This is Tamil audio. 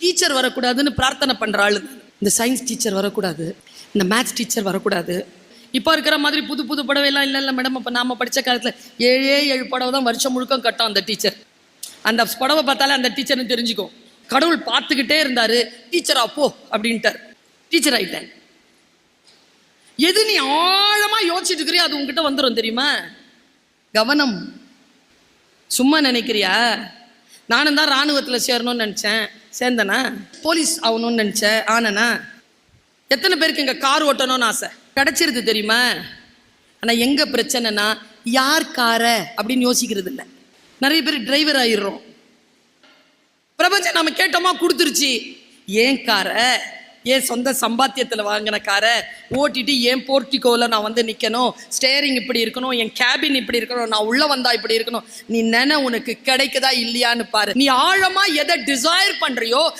டீச்சர் வரக்கூடாதுன்னு பிரார்த்தனை பண்ற ஆளு. இந்த சயின்ஸ் டீச்சர் வரக்கூடாது, இந்த மேத்ஸ் டீச்சர் வரக்கூடாது. இப்போ இருக்கிற மாதிரி புது புது புடவைலாம் இல்லை மேடம். அப்போ நாம படித்த காலத்தில் 7 புடவை தான் வருஷம் முழுக்க கட்டும் அந்த டீச்சர். அந்த புடவை பார்த்தாலே அந்த டீச்சர்னு தெரிஞ்சுக்கும். கடவுள் பார்த்துக்கிட்டே இருந்தாரு, டீச்சரா போ அப்படின்ட்டார், டீச்சர் ஆயிட்டேன். எது நீ ஆழமா யோசிச்சுட்டு இருக்கிறியோ அது உங்ககிட்ட வந்துடும் தெரியுமா? கவனம். சும்மா நினைக்கிறியா? நானும் தான் இராணுவத்தில் சேரணும்னு நினச்சேன், சேர்ந்தனா? போலீஸ் ஆகணும்னு நினச்சேன், ஆனனா? எத்தனை பேருக்கு இங்கே கார் ஓட்டணும்னு ஆசை கிடைச்சிருது தெரியுமா? ஆனால் எங்கே பிரச்சனைனா, யார் கார அப்படின்னு யோசிக்கிறது இல்லை. நிறைய பேர் டிரைவர் ஆயிடுறோம். பிரபஞ்சம் நம்ம கேட்டோமா கொடுத்துருச்சு. ஏன் கார, ஏன் சொந்த சம்பாத்தியத்தில் வாங்கின காரை ஓட்டிட்டு ஏன் போர்ட்டிகோவில் நான் வந்து நிற்கணும், ஸ்டேரிங் இப்படி இருக்கணும், என் கேபின் இப்படி இருக்கணும், நான் உள்ளே வந்தா இப்படி இருக்கணும். நீ உனக்கு கிடைக்குதா இல்லையான்னு பாரு. நீ ஆழமா எதை டிசைர் பண்றியோ